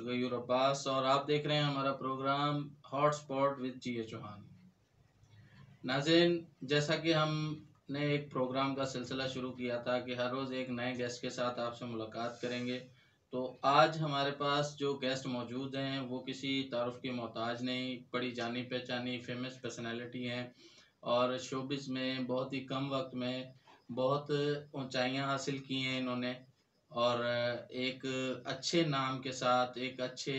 गयूर अब्बास और आप देख रहे हैं हमारा प्रोग्राम हॉटस्पॉट विद जी चौहान। नाज़रीन, जैसा कि हमने एक प्रोग्राम का सिलसिला शुरू किया था कि हर रोज़ एक नए गेस्ट के साथ आपसे मुलाकात करेंगे, तो आज हमारे पास जो गेस्ट मौजूद हैं वो किसी तारुफ की मोहताज नहीं, बड़ी जानी पहचानी फेमस पर्सनैलिटी हैं और शोबिज़ में बहुत ही कम वक्त में बहुत ऊंचाइयां हासिल की हैं इन्होंने। और एक अच्छे नाम के साथ, एक अच्छे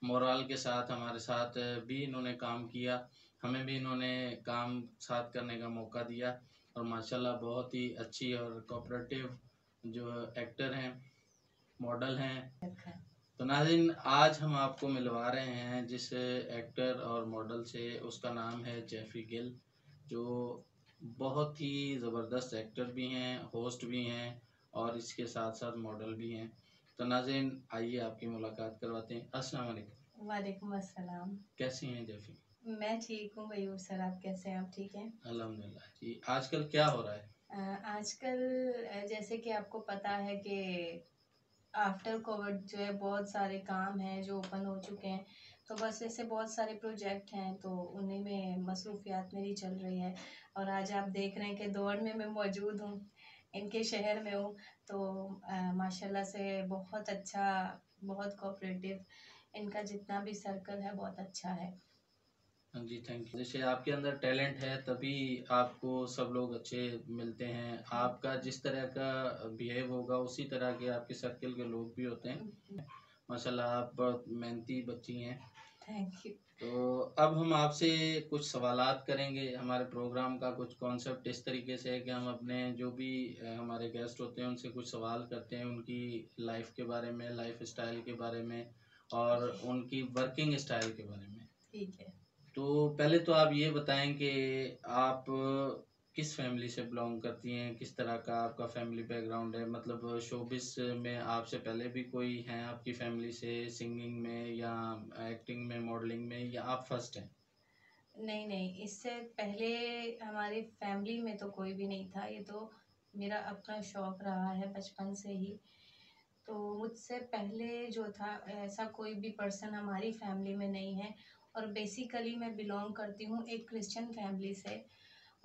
मोराल के साथ हमारे साथ भी इन्होंने काम किया, हमें भी इन्होंने काम साथ करने का मौका दिया और माशाल्लाह बहुत ही अच्छी और कोऑपरेटिव जो एक्टर हैं, मॉडल हैं। तो नाज़रीन, आज हम आपको मिलवा रहे हैं जिस एक्टर और मॉडल से, उसका नाम है जेफरी गिल, जो बहुत ही ज़बरदस्त एक्टर भी हैं, होस्ट भी हैं और इसके साथ साथ मॉडल भी हैं। तो नाज़रीन, आइए आपकी मुलाकात करवाते हैं। अस्सलाम वालेकुम। वालेकुम अस्सलाम। कैसी हैं जेफरी? मैं ठीक हूँ गयूर सर, आप कैसे हैं? आप ठीक हैं? अल्हम्दुलिल्लाह जी। आजकल क्या हो रहा है? आजकल जैसे कि आपको पता है कि आफ्टर कोविड जो है बहुत सारे काम हैं जो ओपन हो चुके हैं, तो बस ऐसे बहुत सारे प्रोजेक्ट हैं तो उन्हीं में मसरूफियात मेरी चल रही है। और आज आप देख रहे हैं कि दौड़ में मैं मौजूद हूँ, इनके शहर में हूँ। तो माशाल्लाह से बहुत अच्छा, बहुत कोऑपरेटिव, इनका जितना भी सर्कल है बहुत अच्छा है। हाँ जी, थैंक यू। जैसे आपके अंदर टैलेंट है तभी आपको सब लोग अच्छे मिलते हैं। आपका जिस तरह का बिहेव होगा उसी तरह के आपके सर्कल के लोग भी होते हैं। माशाल्लाह आप बहुत मेहनती बच्ची हैं। Thank you. तो अब हम आपसे कुछ सवालात करेंगे। हमारे प्रोग्राम का कुछ कॉन्सेप्ट इस तरीके से है कि हम अपने जो भी हमारे गेस्ट होते हैं उनसे कुछ सवाल करते हैं, उनकी लाइफ के बारे में, लाइफ स्टाइल के बारे में और उनकी वर्किंग स्टाइल के बारे में। ठीक है। तो पहले तो आप ये बताएं कि आप किस फैमिली से बिलोंग करती हैं, किस तरह का आपका फैमिली बैकग्राउंड है, मतलब शोबिस में आपसे पहले भी कोई हैं आपकी फैमिली से, सिंगिंग में या एक्टिंग में, मॉडलिंग में, या आप फर्स्ट हैं? नहीं नहीं, इससे पहले हमारी फैमिली में तो कोई भी नहीं था। ये तो मेरा अपना शौक रहा है बचपन से ही। तो मुझसे पहले जो था ऐसा कोई भी पर्सन हमारी फैमिली में नहीं है। और बेसिकली मैं बिलोंग करती हूँ एक क्रिश्चियन फैमिली से।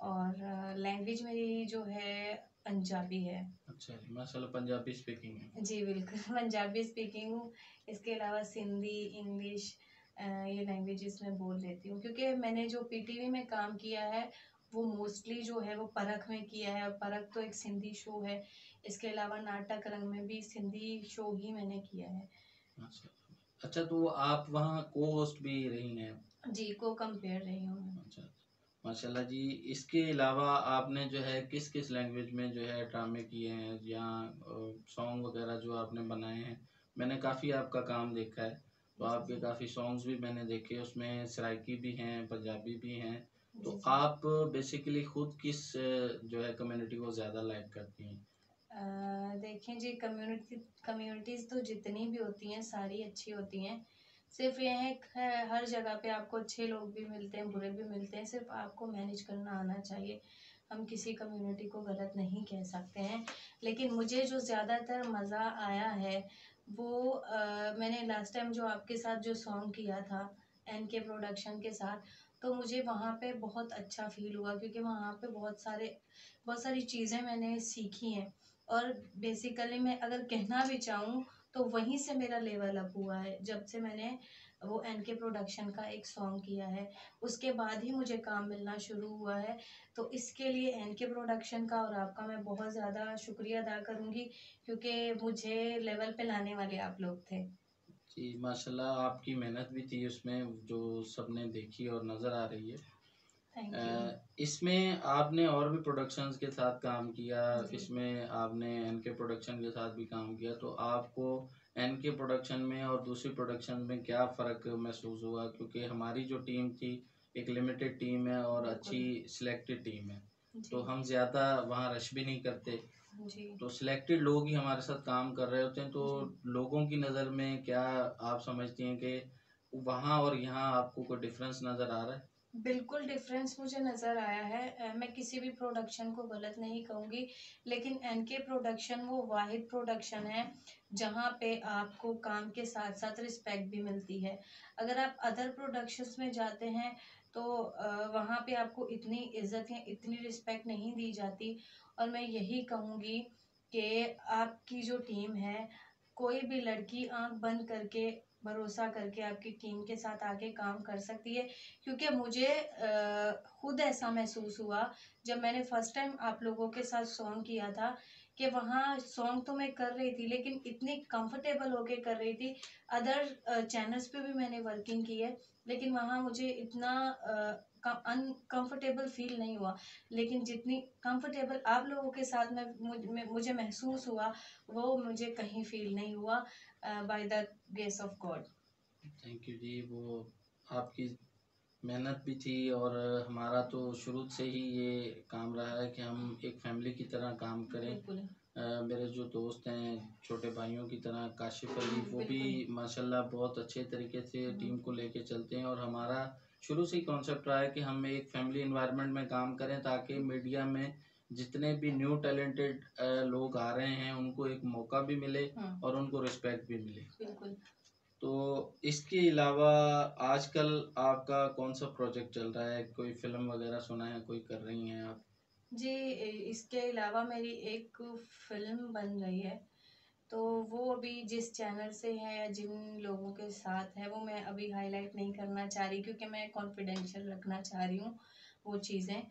और लैंग्वेज मेरी जो है पंजाबी है। अच्छा जी, माशाल्लाह पंजाबी स्पीकिंग है। जी बिल्कुल पंजाबी स्पीकिंग हूँ। इसके अलावा सिंधी, इंग्लिश, ये लैंग्वेजेस मैं बोल लेती हूँ क्योंकि मैंने जो पीटीवी में काम किया है वो मोस्टली जो है वो परख में किया है। और परख तो एक सिंधी शो है। इसके अलावा नाटक रंग में भी सिंधी शो ही मैंने किया है। माशाल्लाह। अच्छा, तो आप वहाँ को होस्ट भी रही हैं? जी, को कंपेयर रही हूँ मैं। अच्छा, माशाल्लाह जी। इसके अलावा आपने जो है किस किस लैंग्वेज में जो है ड्रामे किए हैं या सॉन्ग वगैरह जो आपने बनाए हैं? मैंने काफ़ी आपका काम देखा है, तो जी आपके जी काफ़ी सॉन्ग्स भी मैंने देखे, उसमें सराइकी भी हैं, पंजाबी भी हैं। जी तो जी। आप बेसिकली खुद किस जो है कम्युनिटी को ज़्यादा लाइक करती हैं? देखें जी, कम्युनिटीज़ तो जितनी भी होती हैं सारी अच्छी होती हैं। सिर्फ ये है कि हर जगह पे आपको अच्छे लोग भी मिलते हैं, बुरे भी मिलते हैं, सिर्फ आपको मैनेज करना आना चाहिए। हम किसी कम्युनिटी को गलत नहीं कह सकते हैं। लेकिन मुझे जो ज़्यादातर मज़ा आया है वो मैंने लास्ट टाइम जो आपके साथ जो सॉन्ग किया था एनके प्रोडक्शन के साथ, तो मुझे वहाँ पे बहुत अच्छा फील हुआ क्योंकि वहाँ पे बहुत सारी चीज़ें मैंने सीखी हैं। और बेसिकली मैं अगर कहना भी चाहूँ तो वहीं से मेरा लेवल अप हुआ है, जब से मैंने वो एनके प्रोडक्शन का एक सॉन्ग किया है उसके बाद ही मुझे काम मिलना शुरू हुआ है। तो इसके लिए एनके प्रोडक्शन का और आपका मैं बहुत ज़्यादा शुक्रिया अदा करूँगी क्योंकि मुझे लेवल पे लाने वाले आप लोग थे। जी, माशाल्लाह आपकी मेहनत भी थी उसमें, जो सबने देखी और नज़र आ रही है। Thank you. इसमें आपने और भी प्रोडक्शंस के साथ काम किया, जी। इसमें आपने एनके प्रोडक्शन के साथ भी काम किया, तो आपको एनके प्रोडक्शन में और दूसरी प्रोडक्शन में क्या फ़र्क महसूस हुआ? क्योंकि हमारी जो टीम थी एक लिमिटेड टीम है और अच्छी बिल्कुल। सिलेक्टेड टीम है, तो जी हम ज़्यादा वहाँ रश भी नहीं करते, जी तो सिलेक्टेड लोग ही हमारे साथ काम कर रहे होते हैं। तो जी। लोगों की नज़र में क्या आप समझती हैं कि वहाँ और यहाँ आपको कोई डिफरेंस नज़र आ रहा है? बिल्कुल डिफरेंस मुझे नज़र आया है। मैं किसी भी प्रोडक्शन को गलत नहीं कहूँगी, लेकिन एनके प्रोडक्शन वो वाहिद प्रोडक्शन है जहाँ पे आपको काम के साथ साथ रिस्पेक्ट भी मिलती है। अगर आप अदर प्रोडक्शंस में जाते हैं तो वहाँ पे आपको इतनी इज्जत या इतनी रिस्पेक्ट नहीं दी जाती। और मैं यही कहूँगी कि आपकी जो टीम है, कोई भी लड़की आंख बंद करके भरोसा करके आपकी टीम के साथ आके काम कर सकती है। क्योंकि मुझे खुद ऐसा महसूस हुआ जब मैंने फर्स्ट टाइम आप लोगों के साथ सॉन्ग किया था कि वहाँ सॉन्ग तो मैं कर रही थी लेकिन इतनी कंफर्टेबल होके कर रही थी। अदर चैनल्स पे भी मैंने वर्किंग की है लेकिन वहाँ मुझे इतना अनकंफर्टेबल फील नहीं हुआ। लेकिन जितनी कंफर्टेबल आप लोगों के साथ में मुझे महसूस हुआ वो मुझे कहीं फील नहीं हुआ, by the grace of God. Thank you ji. वो आपकी मेहनत भी थी और हमारा तो शुरू से ही ये काम रहा है कि हम एक फैमिली की तरह काम करें। बिल्कुल। मेरे जो दोस्त हैं छोटे भाइयों की तरह, काशिफ अली, वो भी बिल्कुल। माशाल्लाह बहुत अच्छे तरीके से हम्म। टीम को लेके चलते हैं। और हमारा शुरू से ही कॉन्सेप्ट रहा है कि हम एक फैमिली इन्वायरमेंट में काम करें ताकि मीडिया में जितने भी न्यू टैलेंटेड लोग आ रहे हैं उनको एक मौका भी मिले और उनको रिस्पेक्ट भी मिले। बिल्कुल। तो इसके अलावा आजकल आपका कौन सा प्रोजेक्ट चल रहा है? कोई फिल्म वगैरह सुना है कोई कर रही हैं आप? जी, इसके अलावा मेरी एक फिल्म बन रही है, तो वो अभी जिस चैनल से है या जिन लोगों के साथ है वो मैं अभी हाईलाइट नहीं करना चाह रही क्योंकि मैं कॉन्फिडेंशियल रखना चाह रही हूँ वो चीज़ें।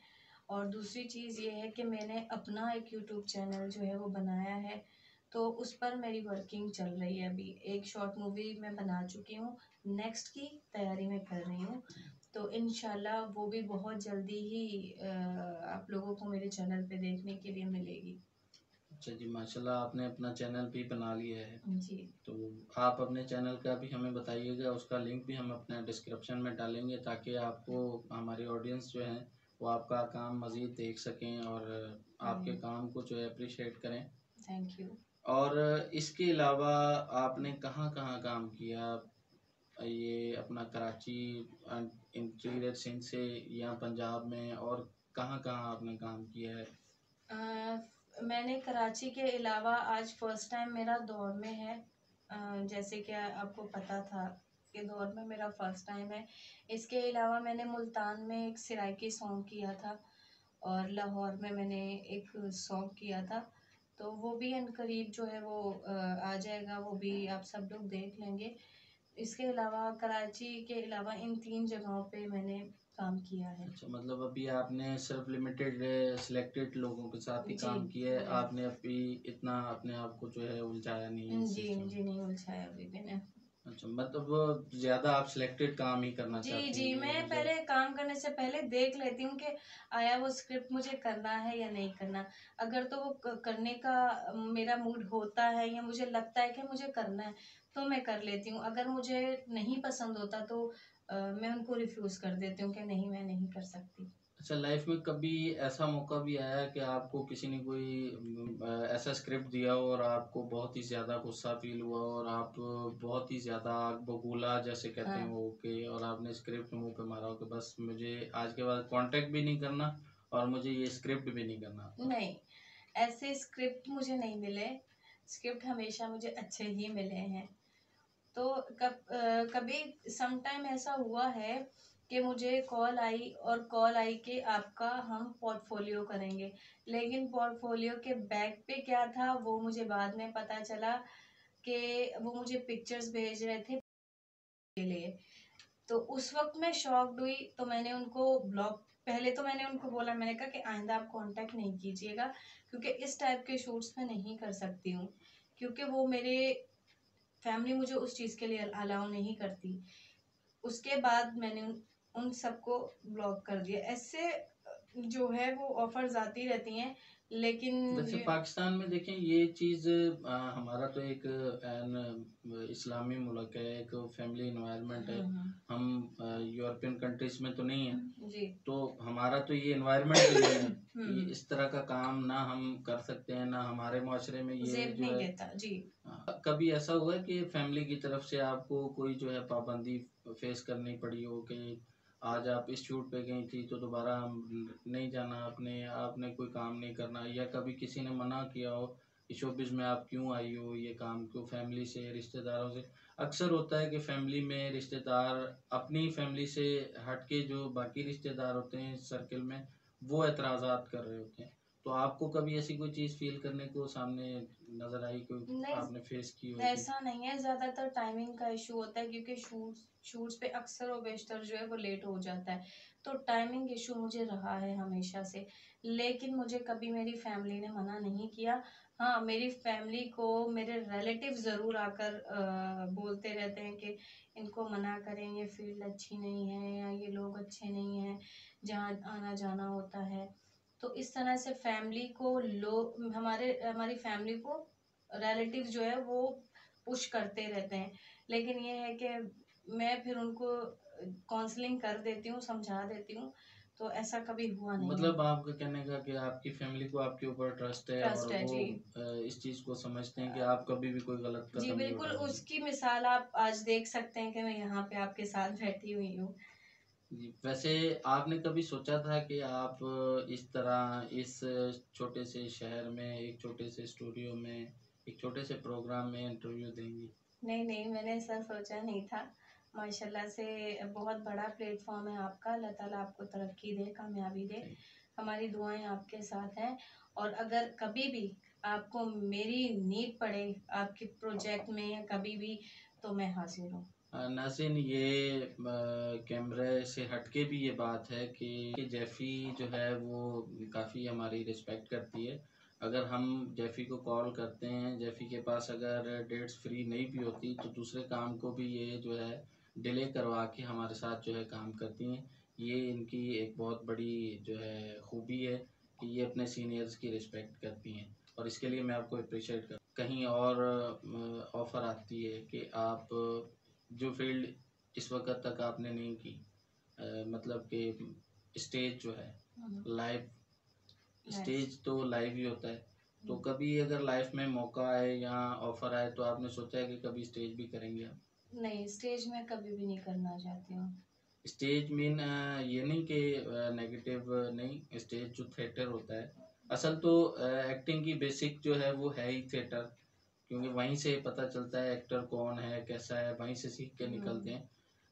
और दूसरी चीज़ ये है कि मैंने अपना एक यूट्यूब चैनल जो है वो बनाया है, तो उस पर मेरी वर्किंग चल रही है। अभी एक शॉर्ट मूवी मैं बना चुकी हूँ, नेक्स्ट की तैयारी में कर रही हूँ। तो इंशाल्लाह वो भी बहुत जल्दी ही आप लोगों को मेरे चैनल पे देखने के लिए मिलेगी। अच्छा जी, माशाल्लाह आपने अपना चैनल भी बना लिया है। जी। तो आप अपने चैनल का भी हमें बताइएगा, उसका लिंक भी हम अपने डिस्क्रिप्शन में डालेंगे ताकि आपको हमारी ऑडियंस जो है वो आपका काम मज़ीद देख सकें और आपके काम को जो है अप्रिशिएट करें। Thank you. और इसके अलावा आपने कहाँ कहाँ काम किया? ये अपना कराची इंटीरियर सिंध से या पंजाब में, और कहाँ कहाँ आपने काम किया है? मैंने कराची के अलावा आज फर्स्ट टाइम मेरा दौर में है। जैसे कि आपको पता था कि दौर में मेरा फर्स्ट टाइम है। इसके अलावा मैंने मुल्तान में एक सिराइकी सॉन्ग किया था और लाहौर में मैंने एक सॉन्ग किया था। तो वो भी अनकरीब जो है वो आ जाएगा, वो भी आप सब लोग देख लेंगे। इसके अलावा कराची के अलावा इन 3 जगहों पे मैंने काम किया है। अच्छा, मतलब अभी आपने सिर्फ लिमिटेड सिलेक्टेड लोगों के साथ ही जी। काम किया है, आपने अभी इतना अपने आप को जो है उलझाया नहीं है इस जी, सिस्टम में। जी नहीं उलझाया अभी मैंने। अच्छा, मतलब ज़्यादा आप सिलेक्टेड काम ही करना जी, चाहती जी, हैं मैं मतलब। पहले काम करने से पहले देख लेती हूँ कि आया वो स्क्रिप्ट मुझे करना है या नहीं करना। अगर तो वो करने का मेरा मूड होता है या मुझे लगता है कि मुझे करना है, तो मैं कर लेती हूँ। अगर मुझे नहीं पसंद होता तो मैं उनको रिफ्यूज़ कर देती हूँ कि नहीं, मैं नहीं कर सकती। अच्छा, लाइफ में कभी ऐसा मौका भी आया कि आपको किसी ने कोई ऐसा स्क्रिप्ट दिया हो और आपको बहुत ही ज़्यादा गुस्सा फील हुआ और आप बहुत ही ज़्यादा आग बबूला जैसे कहते हैं हाँ। वो, कि और आपने स्क्रिप्ट मुंह पे मारा हो कि बस मुझे आज के बाद कांटेक्ट भी नहीं करना और मुझे ये स्क्रिप्ट भी नहीं करना आपका? नहीं, ऐसे स्क्रिप्ट मुझे नहीं मिले। स्क्रिप्ट हमेशा मुझे अच्छे ही मिले हैं। तो कभी सम टाइम ऐसा हुआ है कि मुझे कॉल आई और कॉल आई कि आपका हम पोर्टफोलियो करेंगे, लेकिन पोर्टफोलियो के बैक पे क्या था वो मुझे बाद में पता चला कि वो मुझे पिक्चर्स भेज रहे थे के लिए। तो उस वक्त मैं शॉक्ड हुई, तो मैंने उनको ब्लॉक, पहले तो मैंने उनको बोला, मैंने कहा कि आइंदा आप कांटेक्ट नहीं कीजिएगा क्योंकि इस टाइप के शूट्स मैं नहीं कर सकती हूँ, क्योंकि वो मेरे फैमिली मुझे उस चीज़ के लिए अलाउ नहीं करती। उसके बाद मैंने उन सबको ब्लॉक कर दिया। ऐसे जो है वो ऑफर्स आती रहती हैं, लेकिन वैसे ये पाकिस्तान में देखें ये चीज़, हमारा तो एक इस्लामी मुल्क है, एक फैमिली इन्वायरमेंट है। हम यूरोपियन कंट्रीज में तो नहीं है, जी। तो हमारा तो ये इन्वायरमेंट भी नहीं है कि इस तरह का काम ना हम कर सकते हैं, ना हमारे माशरे में ये जेब जो नहीं है। देता जी। कभी ऐसा हुआ है कि फैमिली की तरफ से आपको कोई जो है पाबंदी फेस करनी पड़ी हो कि आज आप इस शूट पे गई थी तो दोबारा नहीं जाना, आपने कोई काम नहीं करना, या कभी किसी ने मना किया हो कि शोबिज़ में आप क्यों आई हो, ये काम क्यों, फैमिली से, रिश्तेदारों से। अक्सर होता है कि फैमिली में रिश्तेदार अपनी फैमिली से हट के जो बाकी रिश्तेदार होते हैं सर्कल में, वो एतराज़ात कर रहे होते हैं। तो आपको कभी ऐसी कोई चीज़ फ़ील करने को सामने नज़र आई, कोई नहीं, आपने फेस की हो ऐसी? ऐसा नहीं है, ज़्यादातर टाइमिंग का इशू होता है क्योंकि शूट्स पे अक्सर और बेशतर जो है वो लेट हो जाता है। तो टाइमिंग इशू मुझे रहा है हमेशा से, लेकिन मुझे कभी मेरी फैमिली ने मना नहीं किया। हाँ, मेरी फैमिली को मेरे रिलेटिव ज़रूर आकर बोलते रहते हैं कि इनको मना करें, ये फ़ील्ड अच्छी नहीं है या ये लोग अच्छे नहीं हैं, जहाँ आना-जाना होता है। तो इस तरह से फैमिली को हमारी फैमिली को रिलेटिव जो है वो पुश करते रहते हैं, लेकिन ये है कि मैं फिर उनको काउंसलिंग कर देती हूँ, समझा देती हूँ, तो ऐसा कभी हुआ नहीं है। मतलब आपका कहने का कि आपकी फैमिली को आपके ऊपर ट्रस्ट है और ट्रस्ट है वो जी। इस चीज़ को समझते हैं कि आप कभी भी कोई गलत जी कदम नहीं बिल्कुल, उठाएंगे। उसकी मिसाल आप आज देख सकते हैं कि मैं यहाँ पे आपके साथ बैठी हुई हूँ। जी, वैसे आपने कभी सोचा था कि आप इस तरह इस छोटे से शहर में, एक छोटे से स्टूडियो में, एक छोटे से प्रोग्राम में इंटरव्यू देंगी? नहीं, नहीं, मैंने ऐसा सोचा नहीं था। माशाल्लाह से बहुत बड़ा प्लेटफ़ॉर्म है आपका, अल्लाह ताला आपको तरक्की दे, कामयाबी दे। थैंक हमारी दुआएँ आपके साथ हैं और अगर कभी भी आपको मेरी नीड पड़े आपके प्रोजेक्ट में या कभी भी, तो मैं हाज़िर हूँ। नाज़रीन, ये कैमरे से हट के भी ये बात है कि जैफ़ी जो है वो काफ़ी हमारी रिस्पेक्ट करती है। अगर हम जैफ़ी को कॉल करते हैं, जैफ़ी के पास अगर डेट्स फ्री नहीं भी होती तो दूसरे काम को भी ये जो है डिले करवा के हमारे साथ जो है काम करती हैं। ये इनकी एक बहुत बड़ी जो है खूबी है कि ये अपने सीनियर्स की रिस्पेक्ट करती हैं, और इसके लिए मैं आपको अप्रिशिएट कर कहीं और ऑफ़र आती है कि आप जो फ़ील्ड इस वक़्त तक आपने नहीं की, मतलब कि स्टेज जो है, हुँ, लाइव नाइस। स्टेज तो लाइव ही होता है। तो हुँ। कभी अगर लाइफ़ में मौका आए या ऑफ़र आए तो आपने सोचा है कि कभी स्टेज भी करेंगे आप? नहीं, स्टेज मैं कभी भी नहीं करना चाहती हूँ। स्टेज मीन ये नहीं कि नेगेटिव नहीं, स्टेज जो थिएटर होता है, असल तो एक्टिंग की बेसिक जो है वो है ही थिएटर, क्योंकि वहीं से पता चलता है एक्टर कौन है, कैसा है, वहीं से सीख के निकलते हुँ।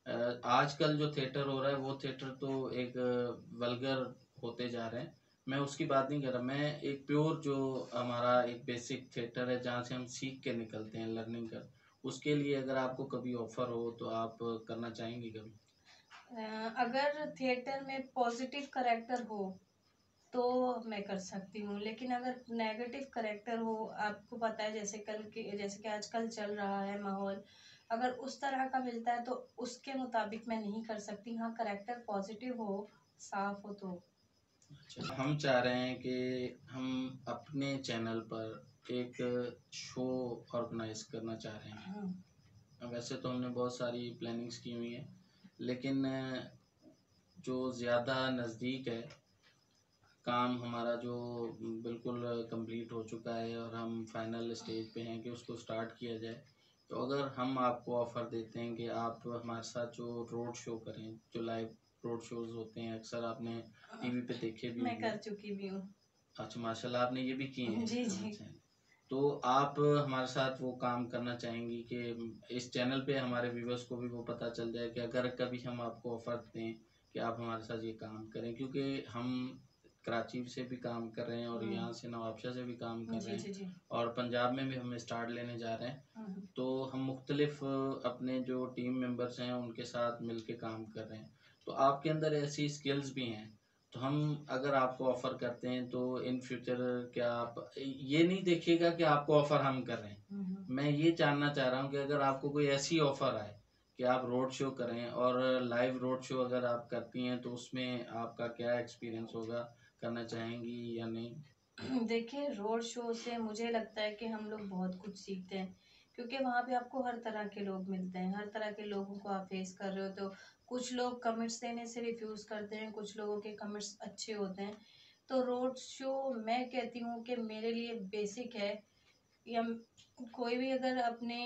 हैं। आजकल जो थिएटर हो रहा है वो थिएटर तो एक वल्गर होते जा रहे हैं। मैं उसकी बात नहीं कर रहा, मैं एक प्योर जो हमारा एक बेसिक थिएटर है जहाँ से हम सीख के निकलते हैं, लर्निंग कर, उसके लिए अगर आपको कभी ऑफ़र हो तो आप करना चाहेंगी कभी? अगर थिएटर में पॉज़िटिव करैक्टर हो तो मैं कर सकती हूँ, लेकिन अगर नेगेटिव करैक्टर हो, आपको पता है जैसे कि आजकल चल रहा है माहौल, अगर उस तरह का मिलता है तो उसके मुताबिक मैं नहीं कर सकती। हाँ, करैक्टर पॉजिटिव हो, साफ हो तो। अच्छा, हम चाह रहे हैं कि हम अपने चैनल पर एक शो ऑर्गेनाइज करना चाह रहे हैं। हाँ। वैसे तो हमने बहुत सारी प्लानिंग्स की हुई हैं, लेकिन जो ज़्यादा नज़दीक है, काम हमारा जो बिल्कुल कंप्लीट हो चुका है और हम फाइनल स्टेज पे हैं कि उसको स्टार्ट किया जाए। तो अगर हम आपको ऑफ़र देते हैं कि आप हमारे साथ जो रोड शो करें, जो लाइव रोड शोज़ होते हैं, अक्सर आपने टीवी पे देखे भी मैं होंगे। कर चुकी भी हूँ। अच्छा, माशाल्लाह, आपने ये भी किए हैं। जी, जी। अच्छा। तो आप हमारे साथ वो काम करना चाहेंगी कि इस चैनल पे हमारे व्यूअर्स को भी वो पता चल जाए कि अगर कभी हम आपको ऑफ़र दें कि आप हमारे साथ ये काम करें, क्योंकि हम कराची से भी काम कर रहे हैं और हुँ। यहाँ से नवाबशाह से भी काम कर रहे जी, हैं, जी, जी। और पंजाब में भी हम स्टार्ट लेने जा रहे हैं। हुँ। तो हम मुख्तलिफ अपने जो टीम मेंबर्स हैं उनके साथ मिलके काम कर रहे हैं। तो आपके अंदर ऐसी स्किल्स भी हैं, तो हम अगर आपको ऑफ़र करते हैं तो इन फ्यूचर क्या आप ये नहीं देखिएगा कि आपको ऑफ़र हम कर रहे हैं। हुँ, हुँ। मैं ये जानना चाह रहा हूँ कि अगर आपको कोई ऐसी ऑफ़र आए कि आप रोड शो करें, और लाइव रोड शो अगर आप करती हैं तो उसमें आपका क्या एक्सपीरियंस होगा? करना चाहेंगी या नहीं? देखिए, रोड शो से मुझे लगता है कि हम लोग बहुत कुछ सीखते हैं, क्योंकि वहाँ पे आपको हर तरह के लोग मिलते हैं, हर तरह के लोगों को आप फेस कर रहे हो, तो कुछ लोग कमिट्स देने से रिफ्यूज़ करते हैं, कुछ लोगों के कमिट्स अच्छे होते हैं। तो रोड शो मैं कहती हूँ कि मेरे लिए बेसिक है, या कोई भी अगर अपने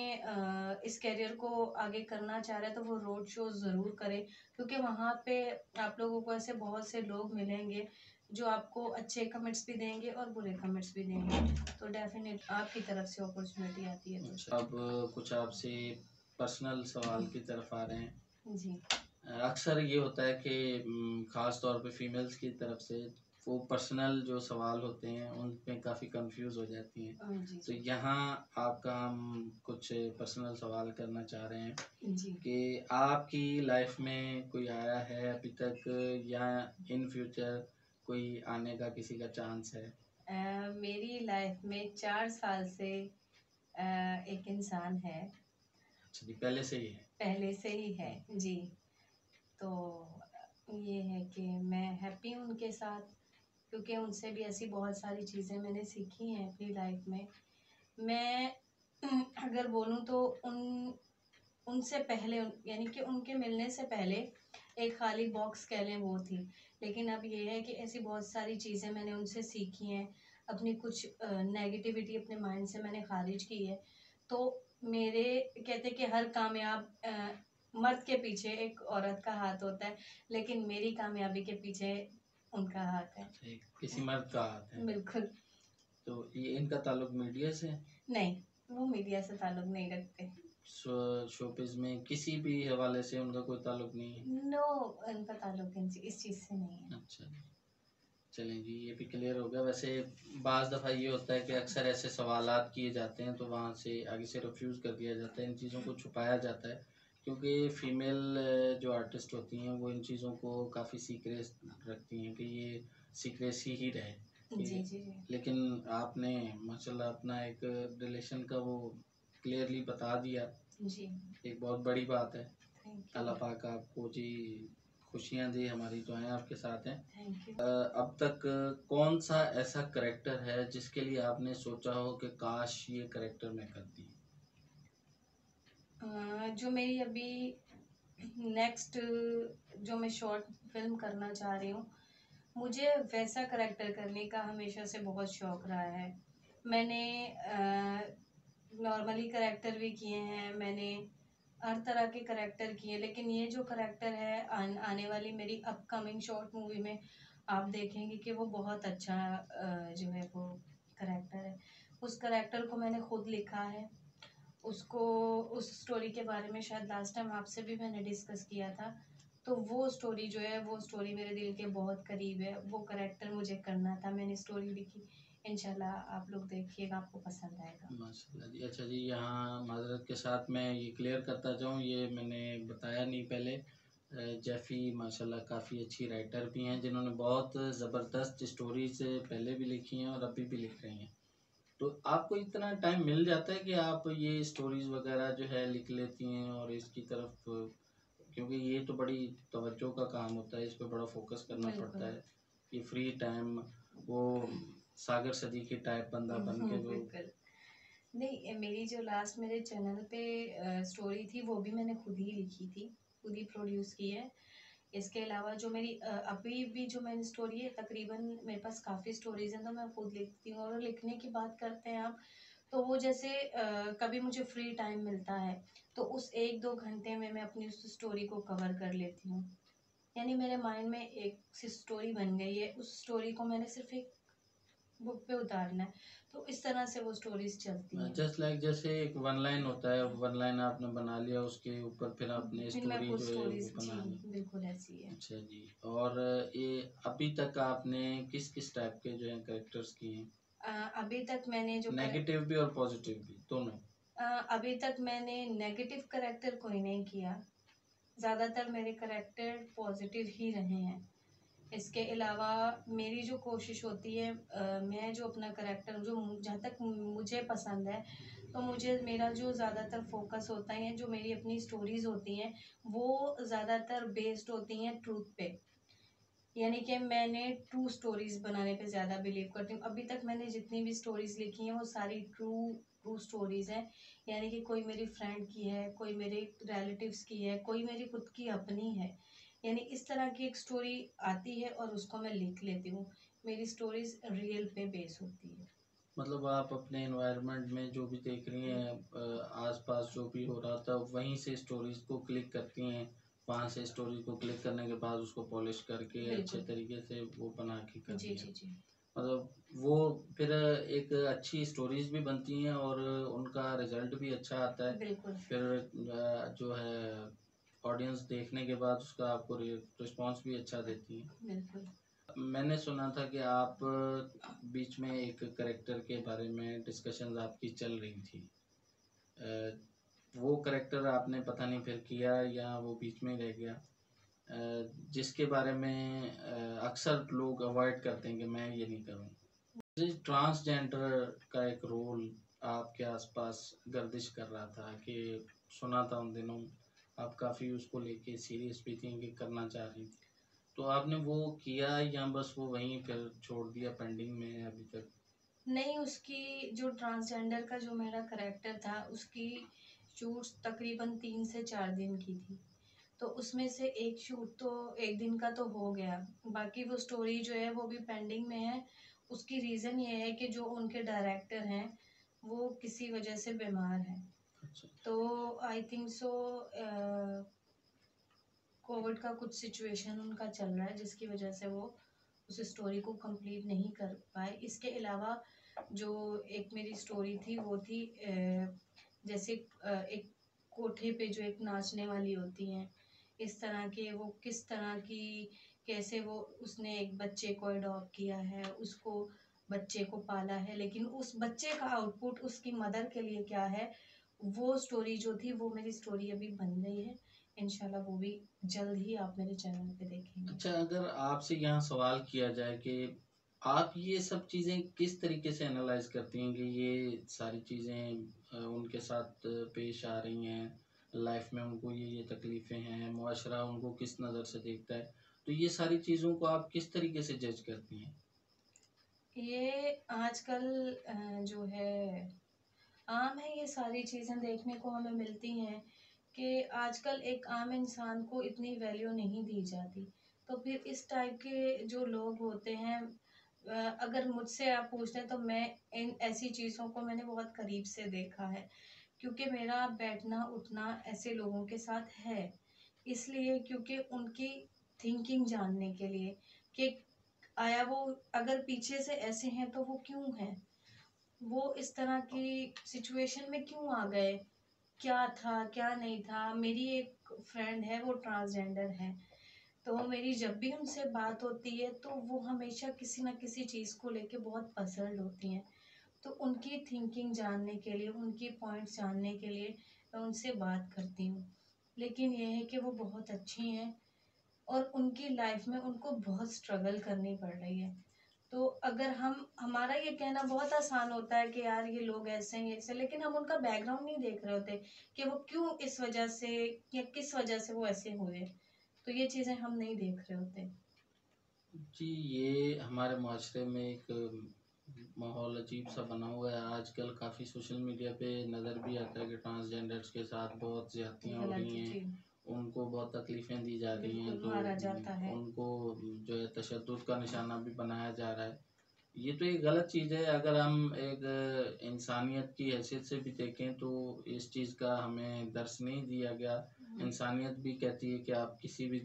इस करियर को आगे करना चाह रहा है तो वो रोड शो ज़रूर करे, क्योंकि वहाँ पे आप लोगों को ऐसे बहुत से लोग मिलेंगे जो आपको अच्छे कमेंट्स भी देंगे और बुरे कमेंट्स भी देंगे, तो डेफिनेट आपकी तरफ से अपॉर्चुनिटी आती है तो। अच्छा, अब कुछ आपसे पर्सनल सवाल की तरफ आ रहे हैं। जी अक्सर ये होता है कि ख़ास तौर पे फीमेल्स की तरफ से वो पर्सनल जो सवाल होते हैं उन पे काफ़ी कंफ्यूज हो जाती हैं। जी तो यहाँ आपका हम कुछ पर्सनल सवाल करना चाह रहे हैं जी। कि आपकी लाइफ में कोई आया है अभी तक या इन फ्यूचर कोई आने का किसी का चांस है? मेरी लाइफ में 4 साल से एक इंसान है, अच्छा जी, पहले से ही है। पहले से ही है जी। तो ये है कि मैं हैप्पी हूँ उनके साथ, क्योंकि उनसे भी ऐसी बहुत सारी चीज़ें मैंने सीखी हैं अपनी लाइफ में। मैं अगर बोलूँ तो उनसे पहले यानी कि उनके मिलने से पहले एक खाली बॉक्स कह लें वो थी, लेकिन अब ये है कि ऐसी बहुत सारी चीज़ें मैंने उनसे सीखी हैं, अपनी कुछ नेगेटिविटी अपने माइंड से मैंने खारिज की है। तो मेरे कहते कि हर कामयाब मर्द के पीछे एक औरत का हाथ होता है, लेकिन मेरी कामयाबी के पीछे उनका हाथ है। किसी मर्द का हाथ है। बिल्कुल। तो ये इनका ताल्लुक मीडिया से है? नहीं, वो मीडिया से ताल्लुक नहीं रखते। शोबिज़ में किसी भी हवाले से उनका कोई ताल्लुक नहीं है? नो, उनका ताल्लुक इस चीज़ से नहीं है। अच्छा जी, चलें जी, ये भी क्लियर हो गया। वैसे बाज़ दफ़ा ये होता है कि अक्सर ऐसे सवालात किए जाते हैं तो वहाँ से आगे से रिफ्यूज़ कर दिया जाता है, इन चीज़ों को छुपाया जाता है, क्योंकि फ़ीमेल जो आर्टिस्ट होती हैं वो इन चीज़ों को काफ़ी सीक्रेट रखती हैं कि ये सीक्रेसी ही रहे। जी कि जी जी। लेकिन आपने माशाल्लाह अपना एक रिलेशन का वो क्लियरली बता दिया, जी, एक बहुत बड़ी बात है। थैंक अल्लाह यू, पाक आपको जी खुशियाँ दे, हमारी दुआएं आपके साथ हैं। Thank you. अब तक कौन सा ऐसा करेक्टर है जिसके लिए आपने सोचा हो कि काश ये करेक्टर मैं करती? जो मेरी अभी नेक्स्ट जो मैं शॉर्ट फिल्म करना चाह रही हूँ, मुझे वैसा करेक्टर करने का हमेशा से बहुत शौक रहा है। मैंने नॉर्मली करेक्टर भी किए हैं, मैंने हर तरह के करेक्टर किए, लेकिन ये जो करेक्टर है आने वाली मेरी अपकमिंग शॉर्ट मूवी में आप देखेंगे कि वो बहुत अच्छा जो है वो करेक्टर है। उस करेक्टर को मैंने खुद लिखा है। उसको उस स्टोरी के बारे में शायद लास्ट टाइम आपसे भी मैंने डिस्कस किया था। तो वो स्टोरी जो है वो स्टोरी मेरे दिल के बहुत करीब है। वो करेक्टर मुझे करना था, मैंने स्टोरी लिखी। इंशाल्लाह आप लोग देखिएगा, आपको पसंद आएगा। माशाल्लाह जी। अच्छा जी, यहाँ माज़रत के साथ मैं ये क्लियर करता जाऊँ, ये मैंने बताया नहीं पहले, जेफ़ी माशाल्लाह काफ़ी अच्छी राइटर भी हैं जिन्होंने बहुत ज़बरदस्त स्टोरीज़ पहले भी लिखी हैं और अभी भी लिख रही हैं। तो आपको इतना टाइम मिल जाता है कि आप ये स्टोरीज़ वगैरह जो है लिख लेती हैं और इसकी तरफ, क्योंकि ये तो बड़ी तवज्जो का काम होता है, इस पे बड़ा फोकस करना पड़ता बिल्कुल। है। ये फ्री टाइम वो सागर सदीकी टाइप बंदा बन के वो। बिल्कुल। नहीं, मेरी जो लास्ट मेरे चैनल पे स्टोरी थी वो भी मैंने खुद ही लिखी थी, खुद ही प्रोड्यूस की है। इसके अलावा जो मेरी अभी भी जो मेरी स्टोरी है, तकरीबन मेरे पास काफ़ी स्टोरीज हैं तो मैं खुद लिखती हूँ। और लिखने की बात करते हैं आप, तो वो जैसे कभी मुझे फ्री टाइम मिलता है तो उस 1-2 घंटे में मैं अपनी उस स्टोरी को कवर कर लेती हूँ। यानी मेरे माइंड में एक सी स्टोरी बन गई है, उस स्टोरी को मैंने सिर्फ एक बुक पे उतारना है, तो इस तरह से वो स्टोरीज चलती हैं। जस्ट लाइक जैसे एक वन लाइन होता है, वन लाइन आपने बना लिया, उसके ऊपर फिर आपने फिर मैं स्टोरी खुद जो है वो स्टोरीज जी बना ली। बिल्कुल ऐसी है। अच्छा जी, और ये अभी तक आपने किस किस टाइप के जो है कैरेक्टर्स किए हैं? अभी तक मैंने जो नेगेटिव भी और पॉजिटिव भी दोनों? अभी तक मैंने नेगेटिव करेक्टर कोई नहीं किया। ज़्यादातर मेरे करेक्टर पॉजिटिव ही रहे हैं। इसके अलावा मेरी जो कोशिश होती है, मैं जो अपना करेक्टर जो जहाँ तक मुझे पसंद है, तो मुझे मेरा जो ज़्यादातर फोकस होता है, जो मेरी अपनी स्टोरीज होती हैं वो ज़्यादातर बेस्ड होती हैं ट्रूथ पे। यानी कि मैंने ट्रू स्टोरीज बनाने पे ज़्यादा बिलीव करती हूँ। अभी तक मैंने जितनी भी स्टोरीज लिखी हैं वो सारी ट्रू ट्रू स्टोरीज हैं। यानी कि कोई मेरी फ्रेंड की है, कोई मेरे रिलेटिव्स की है, कोई मेरी खुद की अपनी है। यानी इस तरह की एक स्टोरी आती है और उसको मैं लिख लेती हूँ। मेरी स्टोरीज रियल पे बेस होती है। मतलब आप अपने एनवायरनमेंट में जो भी देख रही हैं, आसपास जो भी हो रहा था वहीं से स्टोरीज को क्लिक करती हैं, वहाँ से स्टोरी को क्लिक करने के बाद उसको पॉलिश करके अच्छे बिल्कुल। तरीके से वो बना के कर जी, दिया। जी, जी। मतलब वो फिर एक अच्छी स्टोरीज भी बनती हैं और उनका रिजल्ट भी अच्छा आता है। बिल्कुल, फिर जो है ऑडियंस देखने के बाद उसका आपको रिस्पॉन्स भी अच्छा देती है। बिल्कुल। मैंने सुना था कि आप बीच में एक करेक्टर के बारे में डिस्कशंस आपकी चल रही थी। अ, वो करेक्टर आपने पता नहीं फिर किया या वो बीच में रह गया, जिसके बारे में अक्सर लोग अवॉइड करते हैं कि मैं ये नहीं करूँ। ट्रांसजेंडर का एक रोल आपके आसपास गर्दिश कर रहा था कि सुना था उन दिनों आप काफ़ी उसको लेके सीरियस भी थी कि करना चाह रही थी। तो आपने वो किया या बस वो वहीं फिर छोड़ दिया, पेंडिंग में है अभी तक? नहीं, उसकी जो ट्रांसजेंडर का जो मेरा करैक्टर था, उसकी शूट्स तकरीबन 3 से 4 दिन की थी। तो उसमें से एक शूट तो 1 दिन का तो हो गया। बाकी वो स्टोरी जो है वो भी पेंडिंग में है। उसकी रीज़न ये है कि जो उनके डायरेक्टर हैं, वो किसी वजह से बीमार हैं। अच्छा। तो आई थिंक सो कोविड का कुछ सिचुएशन उनका चल रहा है जिसकी वजह से वो उस स्टोरी को कंप्लीट नहीं कर पाए। इसके अलावा जो एक मेरी स्टोरी थी वो थी जैसे एक कोठे पे जो एक नाचने वाली होती हैं, इस तरह के वो किस तरह की, कैसे वो उसने एक बच्चे को अडॉप्ट किया है, उसको बच्चे को पाला है, लेकिन उस बच्चे का आउटपुट उसकी मदर के लिए क्या है, वो स्टोरी जो थी वो मेरी स्टोरी अभी बन रही है। इंशाल्लाह वो भी जल्द ही आप मेरे चैनल पे देखेंगे। अच्छा, अगर आपसे यहाँ सवाल किया जाए कि आप ये सब चीज़ें किस तरीके से एनालाइज करती हैं कि ये सारी चीज़ें उनके साथ पेश आ रही हैं, लाइफ में उनको ये तकलीफ़ें हैं, मुआशरा उनको किस नज़र से देखता है, तो ये सारी चीज़ों को आप किस तरीके से जज करती हैं? ये आजकल जो है आम है, ये सारी चीज़ें देखने को हमें मिलती हैं कि आजकल एक आम इंसान को इतनी वैल्यू नहीं दी जाती। तो फिर इस टाइप के जो लोग होते हैं, अगर मुझसे आप पूछते हैं तो मैं इन ऐसी चीज़ों को मैंने बहुत करीब से देखा है, क्योंकि मेरा बैठना उठना ऐसे लोगों के साथ है। इसलिए क्योंकि उनकी थिंकिंग जानने के लिए कि आया वो अगर पीछे से ऐसे हैं तो वो क्यों हैं? वो इस तरह की सिचुएशन में क्यों आ गए? क्या था, क्या नहीं था? मेरी एक फ्रेंड है, वो ट्रांसजेंडर है। तो मेरी जब भी उनसे बात होती है तो वो हमेशा किसी न किसी चीज़ को लेके बहुत पज़ल्ड होती हैं। तो उनकी थिंकिंग जानने के लिए, उनकी पॉइंट्स जानने के लिए मैं उनसे बात करती हूँ। लेकिन ये है कि वो बहुत अच्छी हैं और उनकी लाइफ में उनको बहुत स्ट्रगल करनी पड़ रही है। तो अगर हम हमारा ये कहना बहुत आसान होता है कि यार ये लोग ऐसे हैं, ये ऐसे, लेकिन हम उनका बैकग्राउंड नहीं देख रहे होते कि वो क्यों इस वजह से या किस वजह से वो ऐसे हुए। तो ये चीज़ें हम नहीं देख रहे होते। जी, ये हमारे माशरे में एक माहौल अजीब सा बना हुआ है। आजकल काफ़ी सोशल मीडिया पे नज़र भी आता है कि ट्रांसजेंडर्स के साथ बहुत ज़्यादतियाँ हो गलत रही हैं, जी, उनको बहुत तकलीफ़ें दी जा रही हैं, बिल्कुल तो मारा जाता है। उनको जो है तशद्दुद का निशाना भी बनाया जा रहा है। ये तो एक गलत चीज़ है। अगर हम एक इंसानियत की हैसियत से भी देखें तो इस चीज़ का हमें दर्स नहीं दिया गया। इंसानियत भी कहती है कि आप किसी भी